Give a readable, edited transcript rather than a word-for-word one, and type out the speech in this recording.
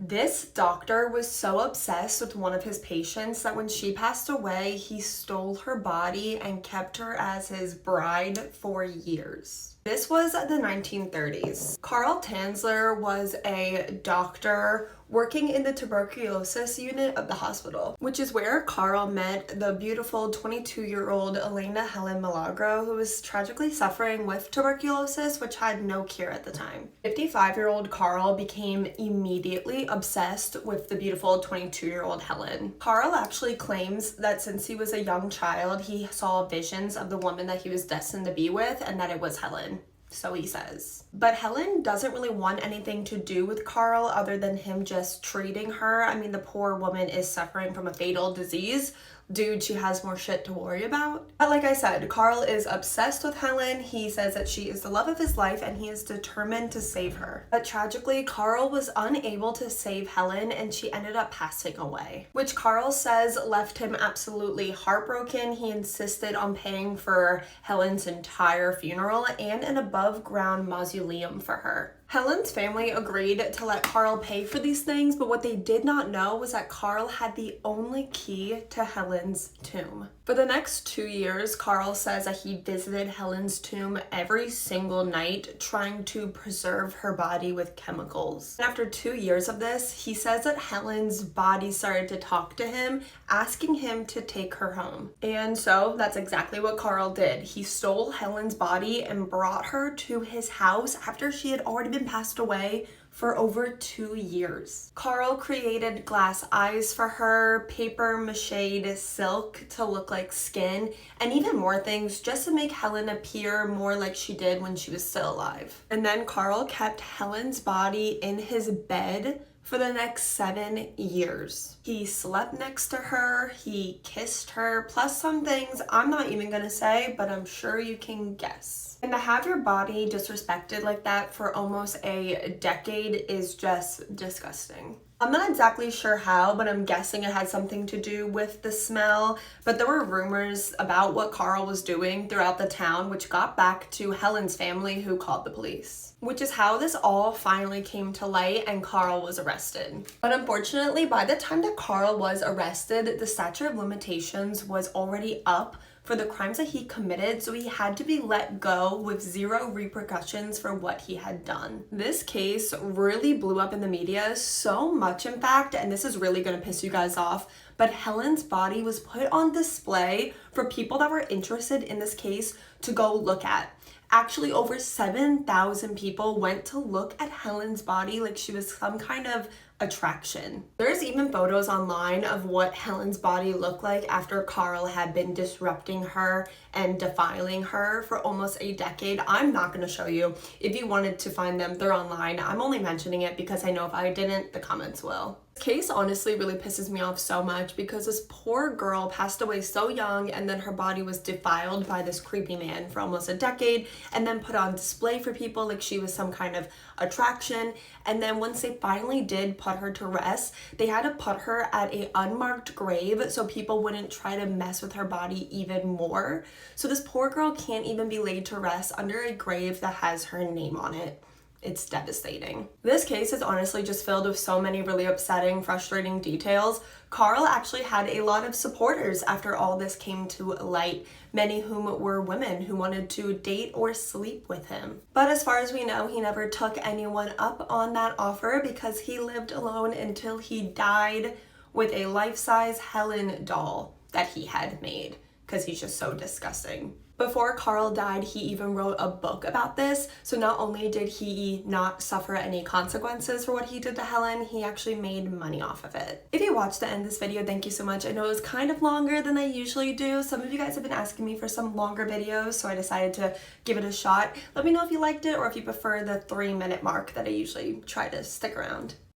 This doctor was so obsessed with one of his patients that when she passed away, he stole her body and kept her as his bride for years. This was the 1930s. Carl Tanzler was a doctor working in the tuberculosis unit of the hospital, which is where Carl met the beautiful 22-year-old Elena Helen Milagro, who was tragically suffering with tuberculosis, which had no cure at the time. 55-year-old Carl became immediately obsessed with the beautiful 22-year-old Helen. Carl actually claims that since he was a young child, he saw visions of the woman that he was destined to be with, and that it was Helen. So he says. But Helen doesn't really want anything to do with Carl other than him just treating her. I mean, the poor woman is suffering from a fatal disease. Dude, she has more shit to worry about. But like I said, Carl is obsessed with Helen. He says that she is the love of his life and he is determined to save her. But tragically, Carl was unable to save Helen and she ended up passing away, which Carl says left him absolutely heartbroken. He insisted on paying for Helen's entire funeral and an above ground mausoleum for her. Helen's family agreed to let Carl pay for these things, but what they did not know was that Carl had the only key to Helen's tomb. For the next 2 years, Carl says that he visited Helen's tomb every single night, trying to preserve her body with chemicals. And after 2 years of this, he says that Helen's body started to talk to him, asking him to take her home. And so that's exactly what Carl did. He stole Helen's body and brought her to his house after she had already been passed away for over 2 years. Carl created glass eyes for her, paper mache silk to look like skin, and even more things just to make Helen appear more like she did when she was still alive. And then Carl kept Helen's body in his bed for the next 7 years. He slept next to her, he kissed her, plus some things I'm not even gonna say, but I'm sure you can guess. And to have your body disrespected like that for almost a decade is just disgusting. I'm not exactly sure how, but I'm guessing it had something to do with the smell. But there were rumors about what Carl was doing throughout the town, which got back to Helen's family, who called the police. Which is how this all finally came to light and Carl was arrested. But unfortunately, by the time that Carl was arrested, the statute of limitations was already up for the crimes that he committed, so he had to be let go with zero repercussions for what he had done. This case really blew up in the media, so much in fact, and this is really gonna piss you guys off, but Helen's body was put on display for people that were interested in this case to go look at. Actually, over 7,000 people went to look at Helen's body like she was some kind of attraction. There's even photos online of what Helen's body looked like after Carl had been disrupting her and defiling her for almost a decade. I'm not going to show you. If you wanted to find them, they're online. I'm only mentioning it because I know if I didn't, the comments will. This case honestly really pisses me off so much because this poor girl passed away so young and then her body was defiled by this creepy man for almost a decade and then put on display for people like she was some kind of attraction. And then once they finally did put her to rest, they had to put her at an unmarked grave so people wouldn't try to mess with her body even more. So this poor girl can't even be laid to rest under a grave that has her name on it. It's devastating. This case is honestly just filled with so many really upsetting, frustrating details. Carl actually had a lot of supporters after all this came to light, many whom were women who wanted to date or sleep with him. But as far as we know, he never took anyone up on that offer because he lived alone until he died with a life-size Helen doll that he had made because he's just so disgusting. Before Carl died, he even wrote a book about this. So not only did he not suffer any consequences for what he did to Helen, he actually made money off of it. If you watched the end of this video, thank you so much. I know it was kind of longer than I usually do. Some of you guys have been asking me for some longer videos, so I decided to give it a shot. Let me know if you liked it or if you prefer the 3-minute mark that I usually try to stick around.